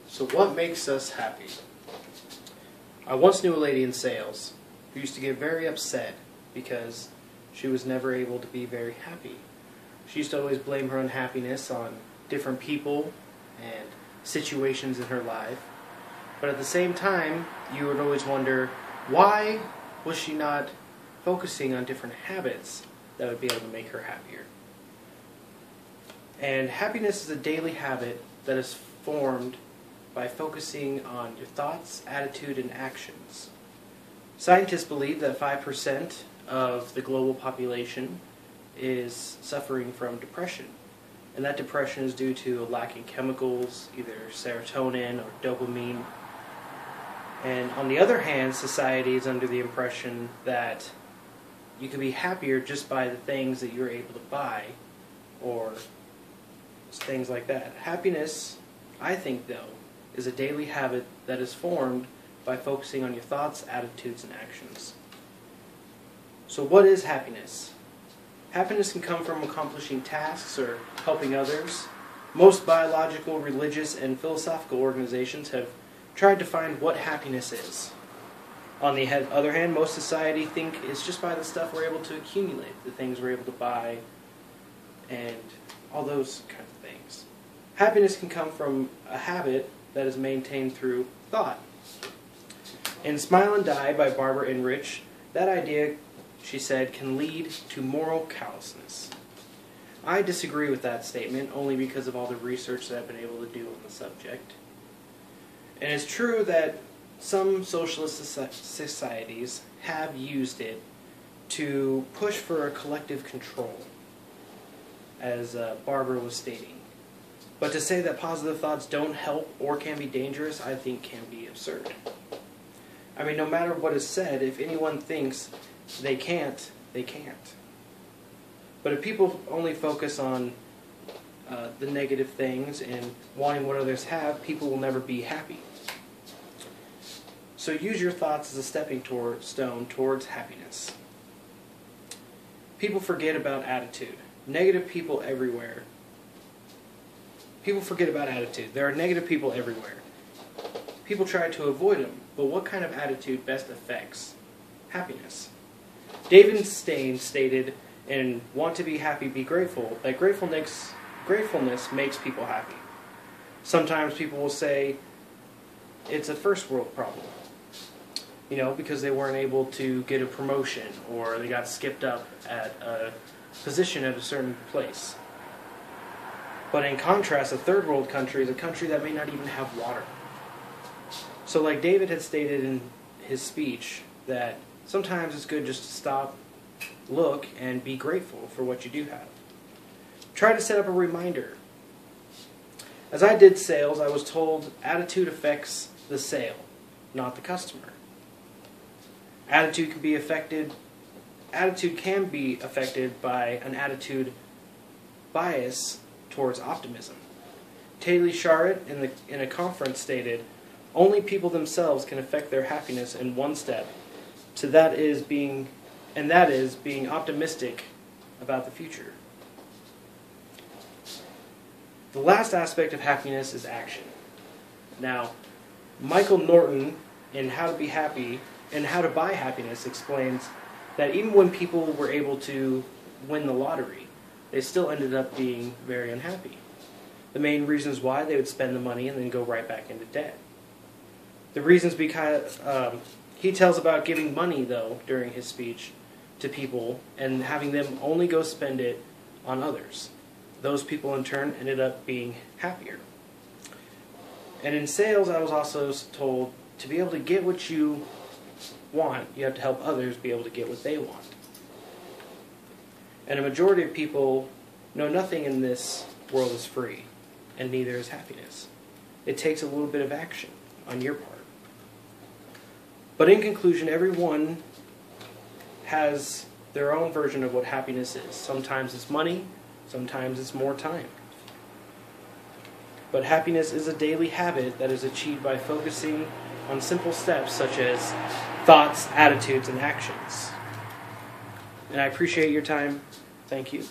So what makes us happy? I once knew a lady in sales who used to get very upset because she was never able to be very happy. She used to always blame her unhappiness on different people and situations in her life. But at the same time, you would always wonder, why was she not focusing on different habits that would be able to make her happier? And happiness is a daily habit that is formed by focusing on your thoughts, attitude, and actions. Scientists believe that 5% of the global population is suffering from depression. And that depression is due to a lack in chemicals, either serotonin or dopamine. And on the other hand, society is under the impression that you can be happier just by the things that you're able to buy, or things like that. Happiness, I think, though, is a daily habit that is formed by focusing on your thoughts, attitudes, and actions. So what is happiness? Happiness can come from accomplishing tasks or helping others. Most biological, religious, and philosophical organizations have tried to find what happiness is. On the other hand, most society think it's just by the stuff we're able to accumulate, the things we're able to buy, and all those kinds of things. Happiness can come from a habit that is maintained through thought. In Smile and Die by Barbara Enrich, that idea, she said, can lead to moral callousness. I disagree with that statement only because of all the research that I've been able to do on the subject. And it's true that some socialist societies have used it to push for a collective control, as Barbara was stating. But to say that positive thoughts don't help or can be dangerous, I think can be absurd. I mean, no matter what is said, if anyone thinks they can't, they can't. But if people only focus on the negative things and wanting what others have, people will never be happy. So use your thoughts as a stepping stone towards happiness. People forget about attitude. Negative people everywhere. People forget about attitude. There are negative people everywhere. People try to avoid them, but what kind of attitude best affects happiness? David Stein stated in Want to Be Happy, Be Grateful, that gratefulness makes people happy. Sometimes people will say it's a first world problem, because they weren't able to get a promotion or they got skipped up at a position at a certain place. But in contrast, a third world country is a country that may not even have water. So like David had stated in his speech, that sometimes it's good just to stop, look, and be grateful for what you do have. Try to set up a reminder. As I did sales, I was told attitude affects the sale, not the customer. Attitude can be affected by an attitude bias towards optimism. Taylor Sharrett in a conference stated, only people themselves can affect their happiness in one step, that is being optimistic about the future. The last aspect of happiness is action. Now, Michael Norton in How to Be Happy and How to Buy Happiness explains that even when people were able to win the lottery, they still ended up being very unhappy. The main reasons why, they would spend the money and then go right back into debt. The reasons because he tells about giving money, though, during his speech to people and having them only go spend it on others. Those people, in turn, ended up being happier. And in sales, I was also told to be able to get what you want, you have to help others be able to get what they want. And a majority of people know nothing in this world is free, and neither is happiness. It takes a little bit of action on your part. But in conclusion, everyone has their own version of what happiness is. Sometimes it's money, sometimes it's more time. But happiness is a daily habit that is achieved by focusing on simple steps such as thoughts, attitudes, and actions. And I appreciate your time. Thank you.